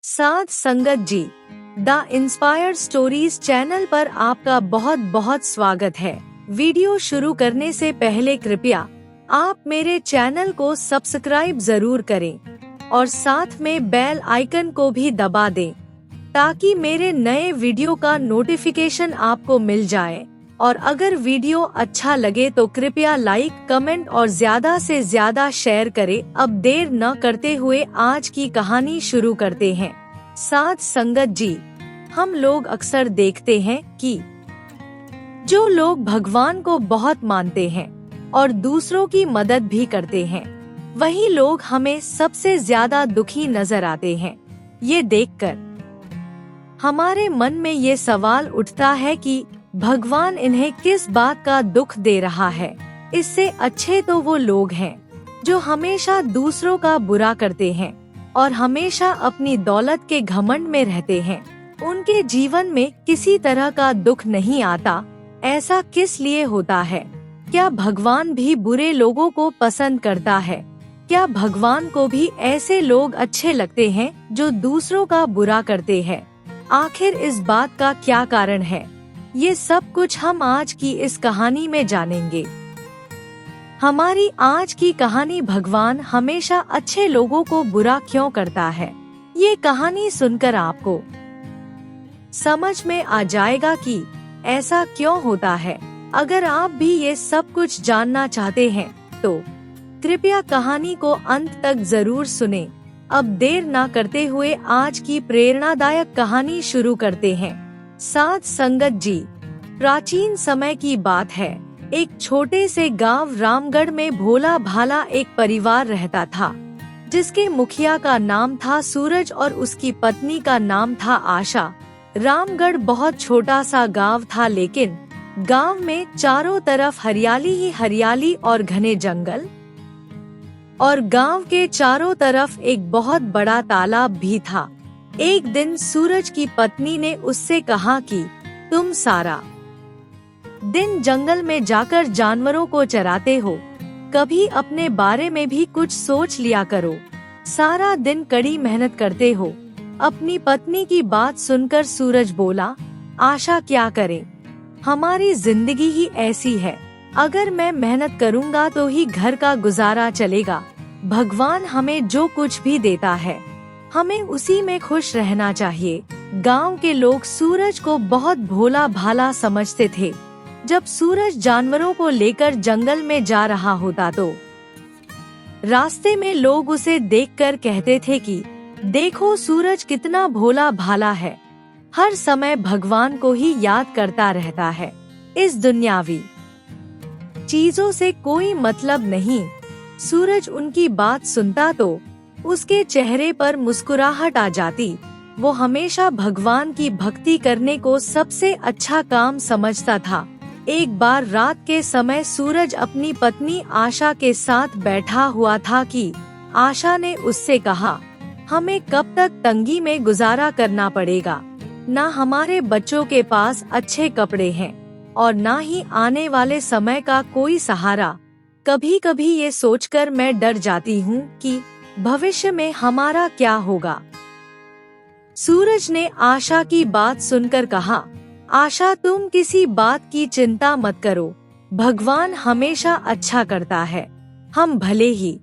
साध संगत जी, the inspired stories channel पर आपका बहुत बहुत स्वागत है। वीडियो शुरू करने से पहले कृपया आप मेरे चैनल को सब्सक्राइब जरूर करें और साथ में बेल आइकन को भी दबा दें ताकि मेरे नए वीडियो का नोटिफिकेशन आपको मिल जाए। और अगर वीडियो अच्छा लगे तो कृपया लाइक, कमेंट और ज्यादा से ज्यादा शेयर करें। अब देर न करते हुए आज की कहानी शुरू करते हैं। साध संगत जी, हम लोग अक्सर देखते हैं कि जो लोग भगवान को बहुत मानते हैं और दूसरों की मदद भी करते हैं, वही लोग हमें सबसे ज्यादा दुखी नजर आते हैं। ये देखकर हमारे मन में ये सवाल उठता है कि भगवान इन्हें किस बात का दुख दे रहा है। इससे अच्छे तो वो लोग हैं जो हमेशा दूसरों का बुरा करते हैं और हमेशा अपनी दौलत के घमंड में रहते हैं। उनके जीवन में किसी तरह का दुख नहीं आता। ऐसा किस लिए होता है? क्या भगवान भी बुरे लोगों को पसंद करता है? क्या भगवान को भी ऐसे लोग अच्छे लगते हैं जो दूसरों का बुरा करते हैं? आखिर इस बात का क्या कारण है? ये सब कुछ हम आज की इस कहानी में जानेंगे। हमारी आज की कहानी भगवान हमेशा अच्छे लोगों को बुरा क्यों करता है, ये कहानी सुनकर आपको समझ में आ जाएगा कि ऐसा क्यों होता है। अगर आप भी ये सब कुछ जानना चाहते हैं तो कृपया कहानी को अंत तक जरूर सुनें। अब देर ना करते हुए आज की प्रेरणादायक कहानी शुरू करते हैं। साध संगत जी, प्राचीन समय की बात है। एक छोटे से गांव रामगढ़ में भोला भाला एक परिवार रहता था, जिसके मुखिया का नाम था सूरज और उसकी पत्नी का नाम था आशा। रामगढ़ बहुत छोटा सा गांव था, लेकिन गांव में चारों तरफ हरियाली ही हरियाली और घने जंगल, और गांव के चारों तरफ एक बहुत बड़ा तालाब भी था। एक दिन सूरज की पत्नी ने उससे कहा कि तुम सारा दिन जंगल में जाकर जानवरों को चराते हो, कभी अपने बारे में भी कुछ सोच लिया करो। सारा दिन कड़ी मेहनत करते हो। अपनी पत्नी की बात सुनकर सूरज बोला, आशा क्या करे, हमारी जिंदगी ही ऐसी है। अगर मैं मेहनत करूँगा तो ही घर का गुजारा चलेगा। भगवान हमें जो कुछ भी देता है, हमें उसी में खुश रहना चाहिए। गांव के लोग सूरज को बहुत भोला भाला समझते थे। जब सूरज जानवरों को लेकर जंगल में जा रहा होता तो रास्ते में लोग उसे देखकर कहते थे कि देखो सूरज कितना भोला भाला है, हर समय भगवान को ही याद करता रहता है। इस दुनियावी चीजों से कोई मतलब नहीं। सूरज उनकी बात सुनता तो उसके चेहरे पर मुस्कुराहट आ जाती। वो हमेशा भगवान की भक्ति करने को सबसे अच्छा काम समझता था। एक बार रात के समय सूरज अपनी पत्नी आशा के साथ बैठा हुआ था कि आशा ने उससे कहा, हमें कब तक तंगी में गुजारा करना पड़ेगा। ना हमारे बच्चों के पास अच्छे कपड़े हैं और ना ही आने वाले समय का कोई सहारा। कभी कभी ये सोचकर मैं डर जाती हूँ कि भविष्य में हमारा क्या होगा। सूरज ने आशा की बात सुनकर कहा, आशा तुम किसी बात की चिंता मत करो, भगवान हमेशा अच्छा करता है। हम भले ही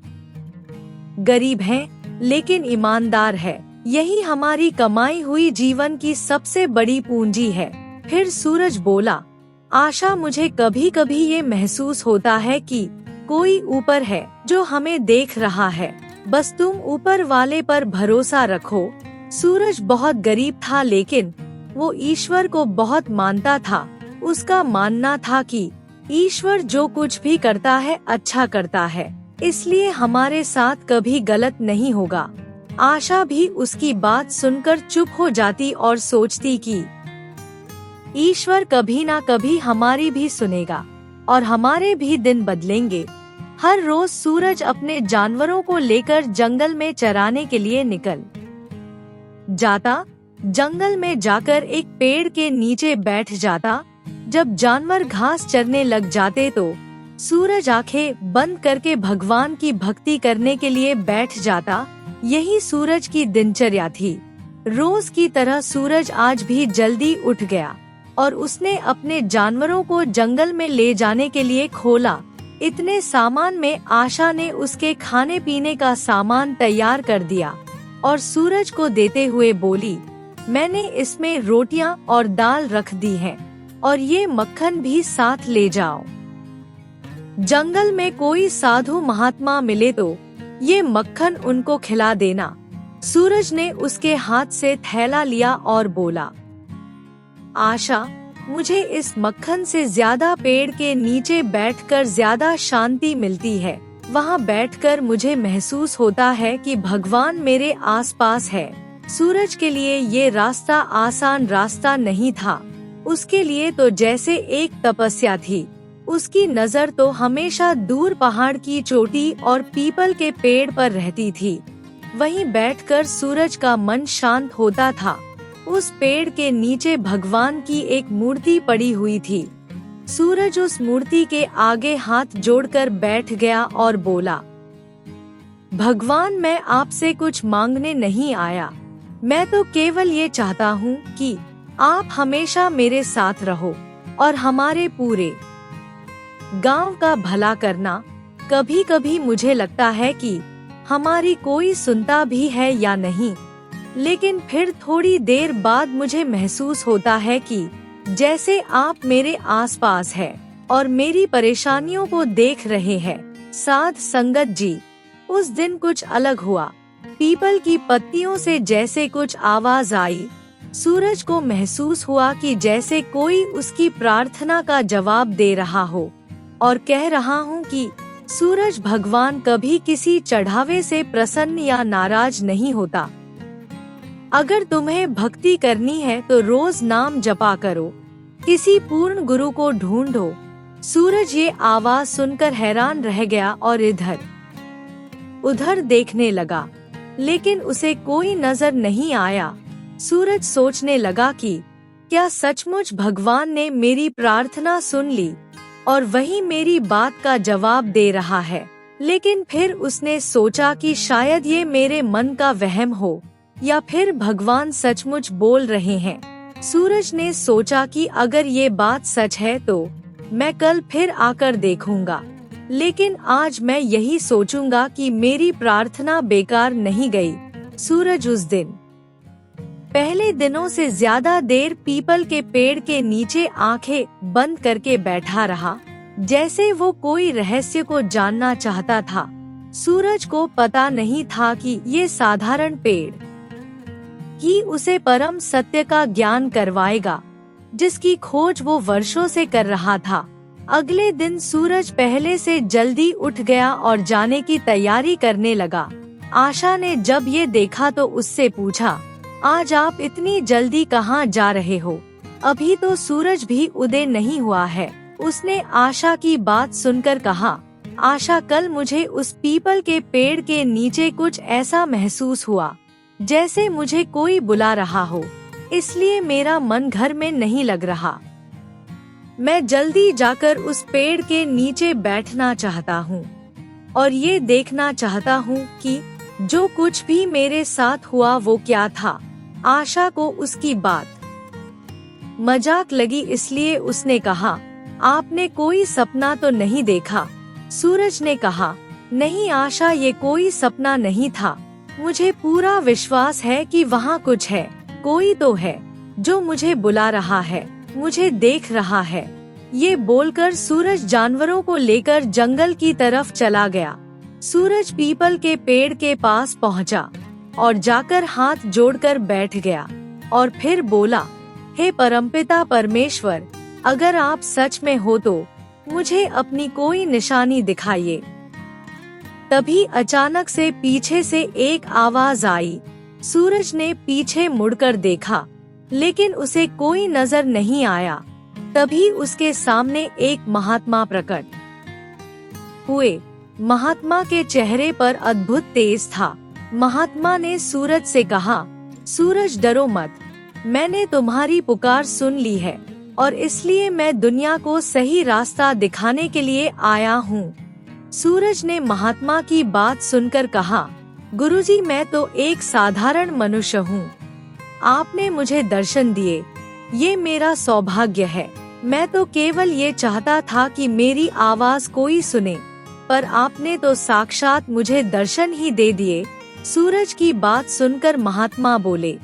गरीब हैं, लेकिन ईमानदार है। यही हमारी कमाई हुई जीवन की सबसे बड़ी पूंजी है। फिर सूरज बोला, आशा मुझे कभी कभी ये महसूस होता है कि कोई ऊपर है जो हमें देख रहा है, बस तुम ऊपर वाले पर भरोसा रखो। सूरज बहुत गरीब था, लेकिन वो ईश्वर को बहुत मानता था। उसका मानना था कि ईश्वर जो कुछ भी करता है अच्छा करता है, इसलिए हमारे साथ कभी गलत नहीं होगा। आशा भी उसकी बात सुनकर चुप हो जाती और सोचती कि ईश्वर कभी ना कभी हमारी भी सुनेगा और हमारे भी दिन बदलेंगे। हर रोज सूरज अपने जानवरों को लेकर जंगल में चराने के लिए निकल जाता। जंगल में जाकर एक पेड़ के नीचे बैठ जाता। जब जानवर घास चरने लग जाते तो सूरज आंखें बंद करके भगवान की भक्ति करने के लिए बैठ जाता। यही सूरज की दिनचर्या थी। रोज की तरह सूरज आज भी जल्दी उठ गया और उसने अपने जानवरों को जंगल में ले जाने के लिए खोला। इतने सामान में आशा ने उसके खाने पीने का सामान तैयार कर दिया और सूरज को देते हुए बोली, मैंने इसमें रोटियां और दाल रख दी हैं और ये मक्खन भी साथ ले जाओ। जंगल में कोई साधु महात्मा मिले तो ये मक्खन उनको खिला देना। सूरज ने उसके हाथ से थैला लिया और बोला, आशा, मुझे इस मक्खन से ज्यादा पेड़ के नीचे बैठकर ज्यादा शांति मिलती है। वहाँ बैठकर मुझे महसूस होता है कि भगवान मेरे आसपास है। सूरज के लिए ये रास्ता आसान रास्ता नहीं था। उसके लिए तो जैसे एक तपस्या थी। उसकी नजर तो हमेशा दूर पहाड़ की चोटी और पीपल के पेड़ पर रहती थी। वहीं बैठकर सूरज का मन शांत होता था। उस पेड़ के नीचे भगवान की एक मूर्ति पड़ी हुई थी। सूरज उस मूर्ति के आगे हाथ जोड़कर बैठ गया और बोला, भगवान, मैं आपसे कुछ मांगने नहीं आया। मैं तो केवल ये चाहता हूँ कि आप हमेशा मेरे साथ रहो और हमारे पूरे गांव का भला करना। कभी कभी मुझे लगता है कि हमारी कोई सुनता भी है या नहीं, लेकिन फिर थोड़ी देर बाद मुझे महसूस होता है कि जैसे आप मेरे आसपास है और मेरी परेशानियों को देख रहे हैं। साध संगत जी, उस दिन कुछ अलग हुआ। पीपल की पत्तियों से जैसे कुछ आवाज आई। सूरज को महसूस हुआ कि जैसे कोई उसकी प्रार्थना का जवाब दे रहा हो और कह रहा हूँ कि सूरज भगवान कभी किसी चढ़ावे से प्रसन्न या नाराज नहीं होता। अगर तुम्हें भक्ति करनी है तो रोज नाम जपा करो, किसी पूर्ण गुरु को ढूंढो। सूरज ये आवाज सुनकर हैरान रह गया और इधर उधर देखने लगा, लेकिन उसे कोई नजर नहीं आया। सूरज सोचने लगा कि क्या सचमुच भगवान ने मेरी प्रार्थना सुन ली और वही मेरी बात का जवाब दे रहा है। लेकिन फिर उसने सोचा कि शायद ये मेरे मन का वहम हो या फिर भगवान सचमुच बोल रहे हैं। सूरज ने सोचा कि अगर ये बात सच है तो मैं कल फिर आकर देखूंगा, लेकिन आज मैं यही सोचूंगा कि मेरी प्रार्थना बेकार नहीं गई। सूरज उस दिन पहले दिनों से ज्यादा देर पीपल के पेड़ के नीचे आंखें बंद करके बैठा रहा, जैसे वो कोई रहस्य को जानना चाहता था। सूरज को पता नहीं था कि ये साधारण पेड़ ही उसे परम सत्य का ज्ञान करवाएगा, जिसकी खोज वो वर्षों से कर रहा था। अगले दिन सूरज पहले से जल्दी उठ गया और जाने की तैयारी करने लगा। आशा ने जब ये देखा तो उससे पूछा, आज आप इतनी जल्दी कहाँ जा रहे हो? अभी तो सूरज भी उदय नहीं हुआ है। उसने आशा की बात सुनकर कहा, आशा, कल मुझे उस पीपल के पेड़ के नीचे कुछ ऐसा महसूस हुआ जैसे मुझे कोई बुला रहा हो, इसलिए मेरा मन घर में नहीं लग रहा। मैं जल्दी जाकर उस पेड़ के नीचे बैठना चाहता हूँ और ये देखना चाहता हूँ कि जो कुछ भी मेरे साथ हुआ वो क्या था। आशा को उसकी बात मजाक लगी, इसलिए उसने कहा, आपने कोई सपना तो नहीं देखा? सूरज ने कहा, नहीं आशा, ये कोई सपना नहीं था। मुझे पूरा विश्वास है कि वहाँ कुछ है, कोई तो है जो मुझे बुला रहा है, मुझे देख रहा है। ये बोलकर सूरज जानवरों को लेकर जंगल की तरफ चला गया। सूरज पीपल के पेड़ के पास पहुँचा और जाकर हाथ जोड़कर बैठ गया और फिर बोला, हे परमपिता परमेश्वर, अगर आप सच में हो तो मुझे अपनी कोई निशानी दिखाइए। तभी अचानक से पीछे से एक आवाज आई। सूरज ने पीछे मुड़कर देखा, लेकिन उसे कोई नजर नहीं आया। तभी उसके सामने एक महात्मा प्रकट हुए। महात्मा के चेहरे पर अद्भुत तेज था। महात्मा ने सूरज से कहा, सूरज डरो मत, मैंने तुम्हारी पुकार सुन ली है और इसलिए मैं दुनिया को सही रास्ता दिखाने के लिए आया हूँ। सूरज ने महात्मा की बात सुनकर कहा, गुरुजी, मैं तो एक साधारण मनुष्य हूँ। आपने मुझे दर्शन दिए, ये मेरा सौभाग्य है। मैं तो केवल ये चाहता था कि मेरी आवाज कोई सुने, पर आपने तो साक्षात मुझे दर्शन ही दे दिए। सूरज की बात सुनकर महात्मा बोले,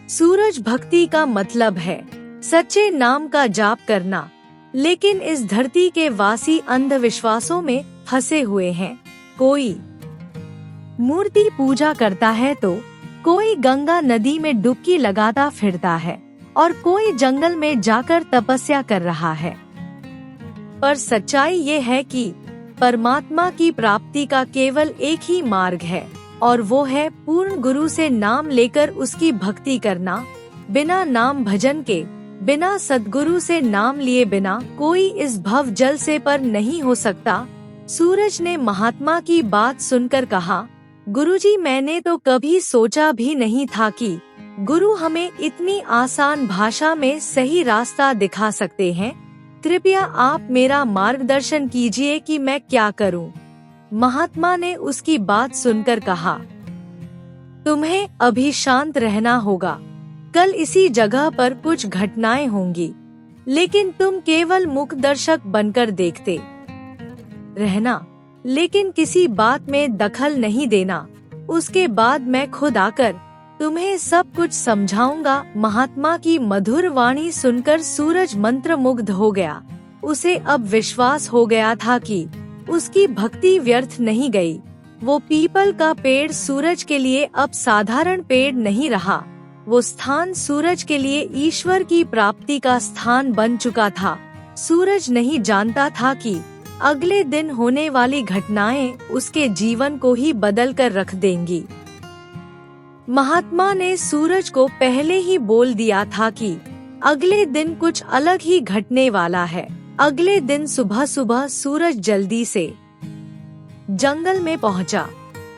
सूरज भक्ति का मतलब है सच्चे नाम का जाप करना, लेकिन इस धरती के वासी अंधविश्वासों में फंसे हुए हैं। कोई मूर्ति पूजा करता है तो कोई गंगा नदी में डुबकी लगाता फिरता है और कोई जंगल में जाकर तपस्या कर रहा है। पर सच्चाई ये है कि परमात्मा की प्राप्ति का केवल एक ही मार्ग है, और वो है पूर्ण गुरु से नाम लेकर उसकी भक्ति करना। बिना नाम भजन के, बिना सद्गुरु से नाम लिए बिना कोई इस भव जल से पर नहीं हो सकता। सूरज ने महात्मा की बात सुनकर कहा, गुरुजी, मैंने तो कभी सोचा भी नहीं था कि गुरु हमें इतनी आसान भाषा में सही रास्ता दिखा सकते हैं। कृपया आप मेरा मार्गदर्शन कीजिए कि मैं क्या करूं। महात्मा ने उसकी बात सुनकर कहा, तुम्हें अभी शांत रहना होगा। कल इसी जगह पर कुछ घटनाएं होंगी, लेकिन तुम केवल मुखदर्शक बनकर देखते रहना, लेकिन किसी बात में दखल नहीं देना। उसके बाद मैं खुद आकर तुम्हें सब कुछ समझाऊंगा। महात्मा की मधुर वाणी सुनकर सूरज मंत्रमुग्ध हो गया। उसे अब विश्वास हो गया था कि उसकी भक्ति व्यर्थ नहीं गई। वो पीपल का पेड़ सूरज के लिए अब साधारण पेड़ नहीं रहा। वो स्थान सूरज के लिए ईश्वर की प्राप्ति का स्थान बन चुका था। सूरज नहीं जानता था कि अगले दिन होने वाली घटनाएं उसके जीवन को ही बदल कर रख देंगी। महात्मा ने सूरज को पहले ही बोल दिया था कि अगले दिन कुछ अलग ही घटने वाला है। अगले दिन सुबह सुबह सूरज जल्दी से जंगल में पहुंचा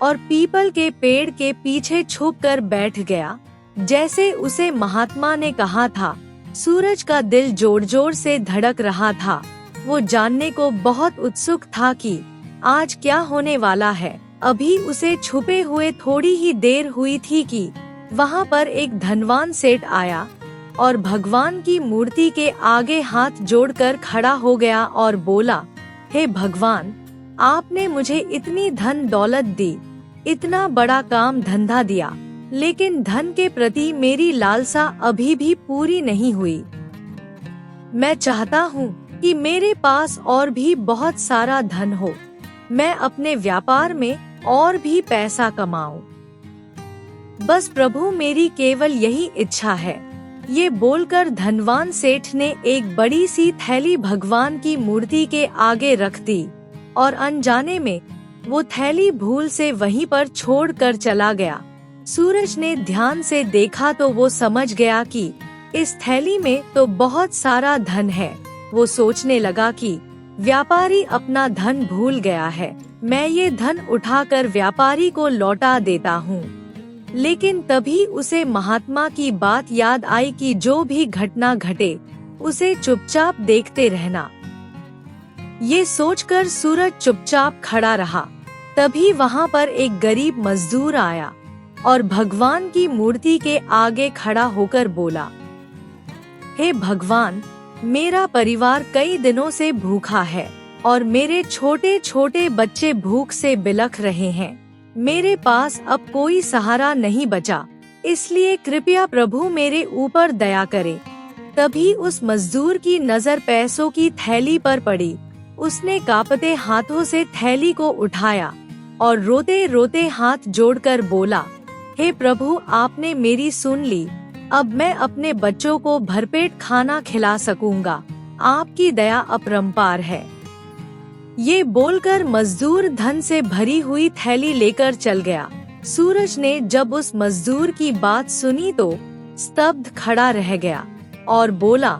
और पीपल के पेड़ के पीछे छुपकर बैठ गया। जैसे उसे महात्मा ने कहा था, सूरज का दिल जोर जोर से धड़क रहा था। वो जानने को बहुत उत्सुक था कि आज क्या होने वाला है। अभी उसे छुपे हुए थोड़ी ही देर हुई थी कि वहाँ पर एक धनवान सेठ आया और भगवान की मूर्ति के आगे हाथ जोड़कर खड़ा हो गया और बोला, हे भगवान, आपने मुझे इतनी धन दौलत दी, इतना बड़ा काम धंधा दिया, लेकिन धन के प्रति मेरी लालसा अभी भी पूरी नहीं हुई। मैं चाहता हूँ कि मेरे पास और भी बहुत सारा धन हो। मैं अपने व्यापार में और भी पैसा कमाऊं। बस प्रभु, मेरी केवल यही इच्छा है। ये बोलकर धनवान सेठ ने एक बड़ी सी थैली भगवान की मूर्ति के आगे रख दी और अनजाने में वो थैली भूल से वहीं पर छोड़ कर चला गया। सूरज ने ध्यान से देखा तो वो समझ गया कि इस थैली में तो बहुत सारा धन है। वो सोचने लगा कि व्यापारी अपना धन भूल गया है, मैं ये धन उठाकर व्यापारी को लौटा देता हूँ। लेकिन तभी उसे महात्मा की बात याद आई कि जो भी घटना घटे उसे चुपचाप देखते रहना। ये सोचकर सूरज चुपचाप खड़ा रहा। तभी वहाँ पर एक गरीब मजदूर आया और भगवान की मूर्ति के आगे खड़ा होकर बोला, हे भगवान, मेरा परिवार कई दिनों से भूखा है और मेरे छोटे छोटे बच्चे भूख से बिलख रहे हैं। मेरे पास अब कोई सहारा नहीं बचा, इसलिए कृपया प्रभु मेरे ऊपर दया करे। तभी उस मजदूर की नजर पैसों की थैली पर पड़ी। उसने कांपते हाथों से थैली को उठाया और रोते रोते हाथ जोड़कर बोला, हे प्रभु, आपने मेरी सुन ली। अब मैं अपने बच्चों को भरपेट खाना खिला सकूंगा। आपकी दया अपरंपार है। ये बोलकर मजदूर धन से भरी हुई थैली लेकर चल गया। सूरज ने जब उस मजदूर की बात सुनी तो स्तब्ध खड़ा रह गया और बोला,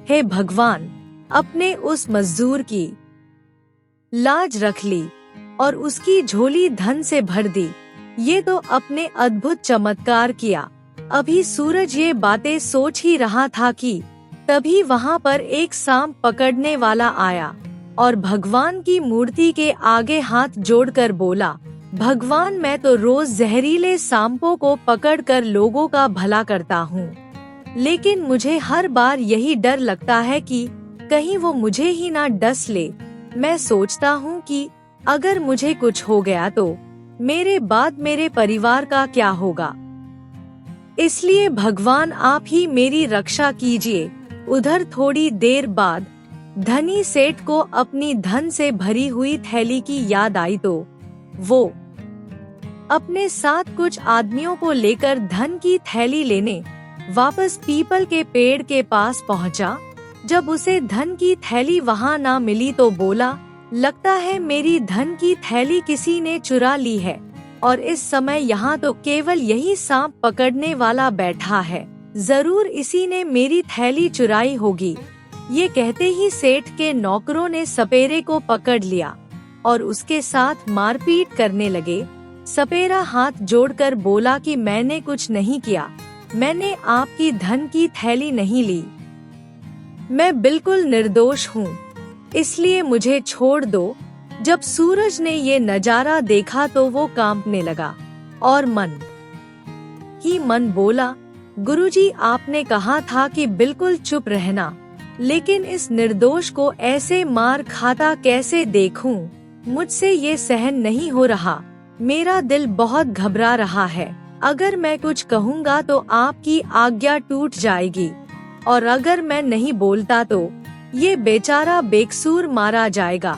हे भगवान, अपने उस मजदूर की लाज रख ली और उसकी झोली धन से भर दी। ये तो अपने अद्भुत चमत्कार किया। अभी सूरज ये बातें सोच ही रहा था कि तभी वहाँ पर एक सांप पकड़ने वाला आया और भगवान की मूर्ति के आगे हाथ जोड़कर बोला, भगवान, मैं तो रोज जहरीले सांपों को पकड़कर लोगों का भला करता हूँ, लेकिन मुझे हर बार यही डर लगता है कि कहीं वो मुझे ही ना डस ले। मैं सोचता हूँ कि अगर मुझे कुछ हो गया तो मेरे बाद मेरे परिवार का क्या होगा। इसलिए भगवान आप ही मेरी रक्षा कीजिए। उधर थोड़ी देर बाद धनी सेठ को अपनी धन से भरी हुई थैली की याद आई तो वो अपने साथ कुछ आदमियों को लेकर धन की थैली लेने वापस पीपल के पेड़ के पास पहुंचा। जब उसे धन की थैली वहां ना मिली तो बोला, लगता है मेरी धन की थैली किसी ने चुरा ली है और इस समय यहाँ तो केवल यही सांप पकड़ने वाला बैठा है। जरूर इसी ने मेरी थैली चुराई होगी। ये कहते ही सेठ के नौकरों ने सपेरे को पकड़ लिया और उसके साथ मारपीट करने लगे। सपेरा हाथ जोड़कर बोला कि मैंने कुछ नहीं किया, मैंने आपकी धन की थैली नहीं ली, मैं बिल्कुल निर्दोष हूँ, इसलिए मुझे छोड़ दो। जब सूरज ने ये नजारा देखा तो वो कांपने लगा और मन ही मन बोला, गुरुजी आपने कहा था कि बिल्कुल चुप रहना, लेकिन इस निर्दोष को ऐसे मार खाता कैसे देखूं? मुझसे ये सहन नहीं हो रहा, मेरा दिल बहुत घबरा रहा है। अगर मैं कुछ कहूँगा तो आपकी आज्ञा टूट जाएगी और अगर मैं नहीं बोलता तो ये बेचारा बेकसूर मारा जाएगा।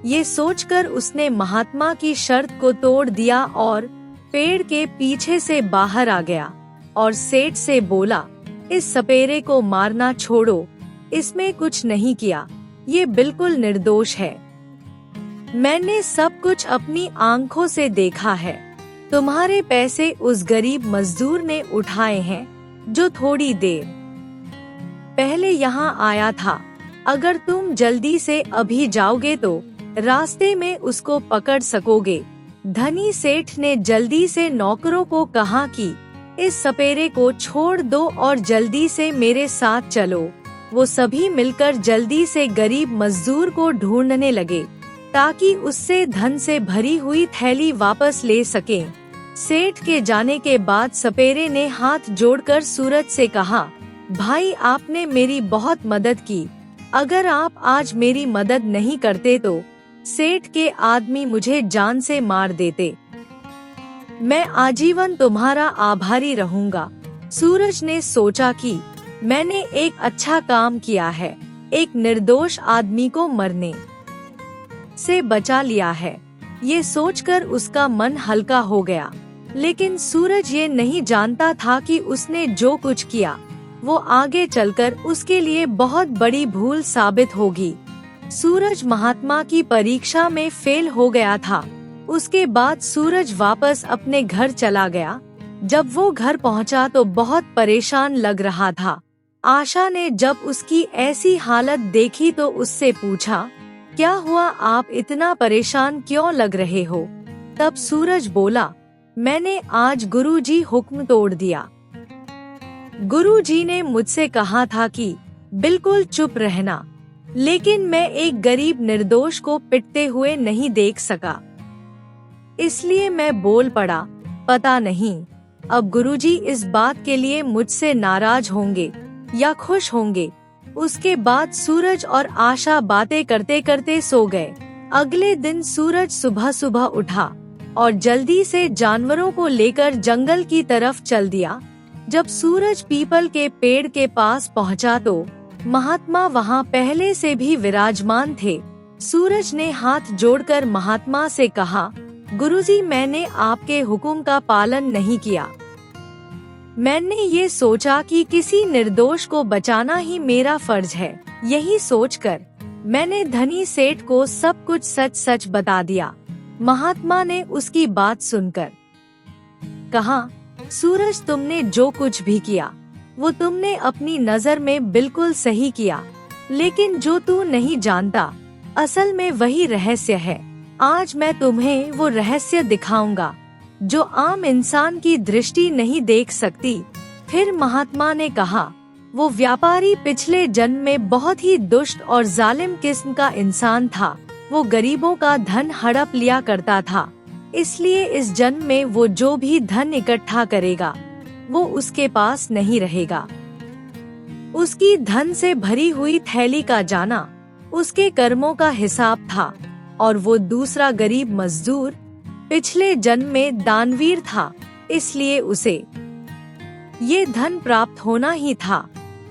ये सोचकर उसने महात्मा की शर्त को तोड़ दिया और पेड़ के पीछे से बाहर आ गया और सेठ से बोला, इस सपेरे को मारना छोड़ो, इसमें कुछ नहीं किया, ये बिल्कुल निर्दोष है। मैंने सब कुछ अपनी आंखों से देखा है। तुम्हारे पैसे उस गरीब मजदूर ने उठाए हैं जो थोड़ी देर पहले यहाँ आया था। अगर तुम जल्दी से अभी जाओगे तो रास्ते में उसको पकड़ सकोगे। धनी सेठ ने जल्दी से नौकरों को कहा कि इस सपेरे को छोड़ दो और जल्दी से मेरे साथ चलो। वो सभी मिलकर जल्दी से गरीब मजदूर को ढूंढने लगे ताकि उससे धन से भरी हुई थैली वापस ले सकें। सेठ के जाने के बाद सपेरे ने हाथ जोड़कर सूरज से कहा, भाई आपने मेरी बहुत मदद की, अगर आप आज मेरी मदद नहीं करते तो सेठ के आदमी मुझे जान से मार देते। मैं आजीवन तुम्हारा आभारी रहूंगा। सूरज ने सोचा कि मैंने एक अच्छा काम किया है, एक निर्दोष आदमी को मरने से बचा लिया है। ये सोचकर उसका मन हल्का हो गया, लेकिन सूरज ये नहीं जानता था कि उसने जो कुछ किया वो आगे चलकर उसके लिए बहुत बड़ी भूल साबित होगी। सूरज महात्मा की परीक्षा में फेल हो गया था। उसके बाद सूरज वापस अपने घर चला गया। जब वो घर पहुंचा तो बहुत परेशान लग रहा था। आशा ने जब उसकी ऐसी हालत देखी तो उससे पूछा, क्या हुआ, आप इतना परेशान क्यों लग रहे हो? तब सूरज बोला, मैंने आज गुरुजी हुक्म तोड़ दिया। गुरुजी ने मुझसे कहा था कि बिल्कुल चुप रहना, लेकिन मैं एक गरीब निर्दोष को पिटते हुए नहीं देख सका, इसलिए मैं बोल पड़ा। पता नहीं अब गुरुजी इस बात के लिए मुझसे नाराज होंगे या खुश होंगे। उसके बाद सूरज और आशा बातें करते करते सो गए। अगले दिन सूरज सुबह सुबह उठा और जल्दी से जानवरों को लेकर जंगल की तरफ चल दिया। जब सूरज पीपल के पेड़ के पास पहुंचा तो महात्मा वहां पहले से भी विराजमान थे। सूरज ने हाथ जोड़कर महात्मा से कहा, गुरुजी मैंने आपके हुक्म का पालन नहीं किया। मैंने ये सोचा कि किसी निर्दोष को बचाना ही मेरा फर्ज है। यही सोचकर मैंने धनी सेठ को सब कुछ सच सच बता दिया। महात्मा ने उसकी बात सुनकर कहा, सूरज तुमने जो कुछ भी किया वो तुमने अपनी नजर में बिल्कुल सही किया, लेकिन जो तू नहीं जानता असल में वही रहस्य है। आज मैं तुम्हें वो रहस्य दिखाऊंगा जो आम इंसान की दृष्टि नहीं देख सकती। फिर महात्मा ने कहा, वो व्यापारी पिछले जन्म में बहुत ही दुष्ट और जालिम किस्म का इंसान था। वो गरीबों का धन हड़प लिया करता था। इसलिए इस जन्म में वो जो भी धन इकट्ठा करेगा वो उसके पास नहीं रहेगा। उसकी धन से भरी हुई थैली का जाना उसके कर्मों का हिसाब था और वो दूसरा गरीब मजदूर पिछले जन्म में दानवीर था, इसलिए उसे ये धन प्राप्त होना ही था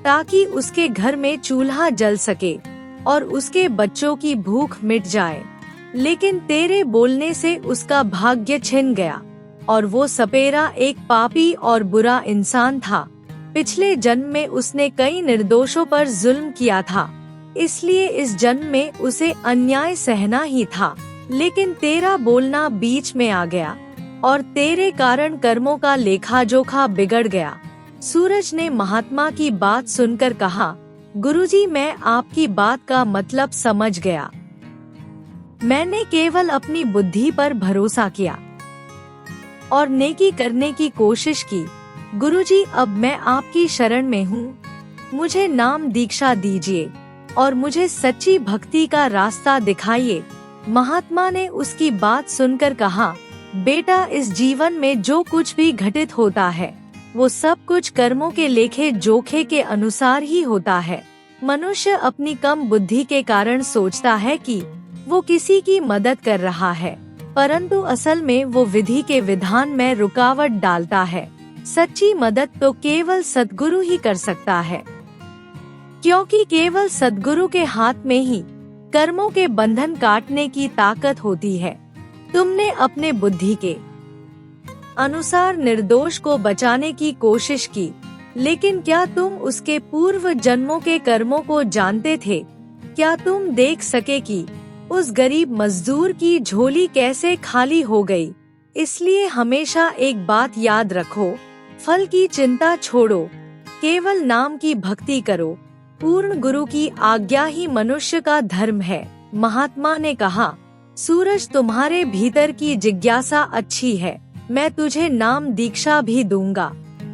ताकि उसके घर में चूल्हा जल सके और उसके बच्चों की भूख मिट जाए। लेकिन तेरे बोलने से उसका भाग्य छिन गया और वो सपेरा एक पापी और बुरा इंसान था। पिछले जन्म में उसने कई निर्दोषों पर जुल्म किया था, इसलिए इस जन्म में उसे अन्याय सहना ही था। लेकिन तेरा बोलना बीच में आ गया और तेरे कारण कर्मों का लेखा जोखा बिगड़ गया। सूरज ने महात्मा की बात सुनकर कहा, गुरुजी, मैं आपकी बात का मतलब समझ गया। मैंने केवल अपनी बुद्धि पर भरोसा किया और नेकी करने की कोशिश की। गुरुजी, अब मैं आपकी शरण में हूँ। मुझे नाम दीक्षा दीजिए और मुझे सच्ची भक्ति का रास्ता दिखाइए। महात्मा ने उसकी बात सुनकर कहा, बेटा, इस जीवन में जो कुछ भी घटित होता है वो सब कुछ कर्मों के लेखे जोखे के अनुसार ही होता है। मनुष्य अपनी कम बुद्धि के कारण सोचता है कि वो किसी की मदद कर रहा है, परंतु असल में वो विधि के विधान में रुकावट डालता है। सच्ची मदद तो केवल सद्गुरु ही कर सकता है, क्योंकि केवल सद्गुरु के हाथ में ही कर्मों के बंधन काटने की ताकत होती है। तुमने अपने बुद्धि के अनुसार निर्दोष को बचाने की कोशिश की, लेकिन क्या तुम उसके पूर्व जन्मों के कर्मों को जानते थे? क्या तुम देख सके कि उस गरीब मजदूर की झोली कैसे खाली हो गई? इसलिए हमेशा एक बात याद रखो, फल की चिंता छोड़ो, केवल नाम की भक्ति करो। पूर्ण गुरु की आज्ञा ही मनुष्य का धर्म है। महात्मा ने कहा, सूरज, तुम्हारे भीतर की जिज्ञासा अच्छी है। मैं तुझे नाम दीक्षा भी दूंगा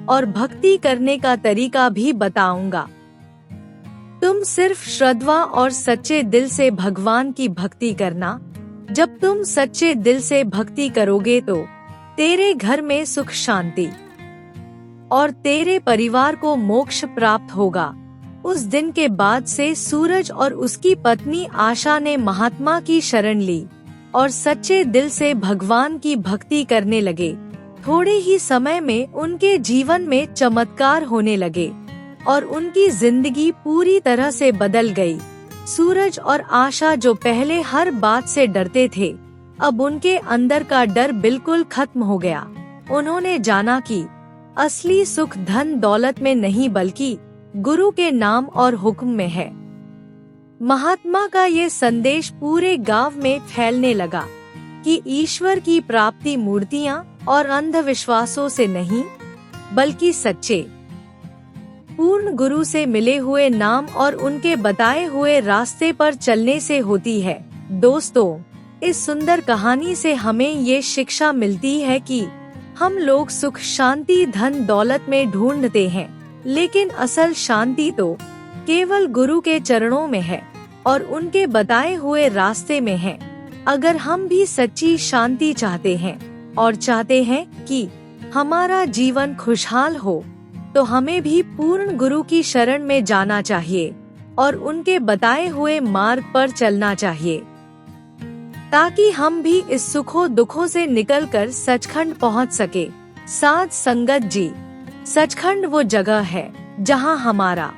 और भक्ति करने का तरीका भी बताऊंगा। तुम सिर्फ श्रद्धा और सच्चे दिल से भगवान की भक्ति करना। जब तुम सच्चे दिल से भक्ति करोगे तो तेरे घर में सुख शांति और तेरे परिवार को मोक्ष प्राप्त होगा। उस दिन के बाद से सूरज और उसकी पत्नी आशा ने महात्मा की शरण ली और सच्चे दिल से भगवान की भक्ति करने लगे। थोड़े ही समय में उनके जीवन में चमत्कार होने लगे और उनकी जिंदगी पूरी तरह से बदल गई। सूरज और आशा, जो पहले हर बात से डरते थे, अब उनके अंदर का डर बिल्कुल खत्म हो गया। उन्होंने जाना कि असली सुख धन दौलत में नहीं बल्कि गुरु के नाम और हुक्म में है। महात्मा का ये संदेश पूरे गांव में फैलने लगा कि ईश्वर की प्राप्ति मूर्तियां और अंधविश्वासों से नहीं बल्कि सच्चे पूर्ण गुरु से मिले हुए नाम और उनके बताए हुए रास्ते पर चलने से होती है। दोस्तों, इस सुंदर कहानी से हमें ये शिक्षा मिलती है कि हम लोग सुख शांति धन दौलत में ढूंढते हैं, लेकिन असल शांति तो केवल गुरु के चरणों में है और उनके बताए हुए रास्ते में है। अगर हम भी सच्ची शांति चाहते हैं और चाहते हैं कि हमारा जीवन खुशहाल हो, तो हमें भी पूर्ण गुरु की शरण में जाना चाहिए और उनके बताए हुए मार्ग पर चलना चाहिए, ताकि हम भी इस सुखों दुखों से निकलकर सचखंड पहुंच सके। साध संगत जी, सचखंड वो जगह है जहां हमारा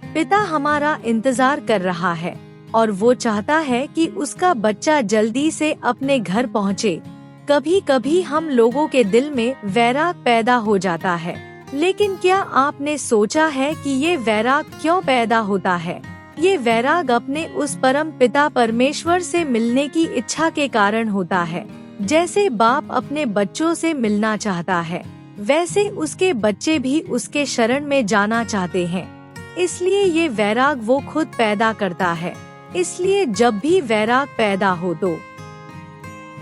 पिता हमारा इंतजार कर रहा है और वो चाहता है कि उसका बच्चा जल्दी से अपने घर पहुंचे। कभी कभी हम लोगों के दिल में वैराग पैदा हो जाता है, लेकिन क्या आपने सोचा है कि ये वैराग क्यों पैदा होता है? ये वैराग अपने उस परम पिता परमेश्वर से मिलने की इच्छा के कारण होता है। जैसे बाप अपने बच्चों से मिलना चाहता है, वैसे उसके बच्चे भी उसके शरण में जाना चाहते हैं। इसलिए ये वैराग वो खुद पैदा करता है। इसलिए जब भी वैराग पैदा हो तो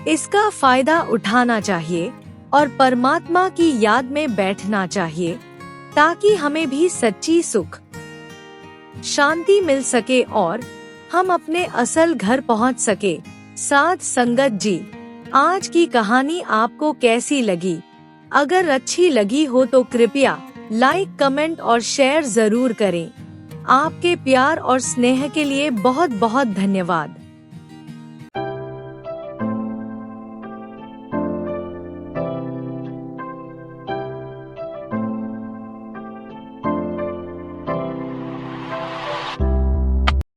इसका फायदा उठाना चाहिए और परमात्मा की याद में बैठना चाहिए, ताकि हमें भी सच्ची सुख शांति मिल सके और हम अपने असल घर पहुंच सके। साध संगत जी, आज की कहानी आपको कैसी लगी? अगर अच्छी लगी हो तो कृपया लाइक, कमेंट और शेयर जरूर करें। आपके प्यार और स्नेह के लिए बहुत बहुत धन्यवाद।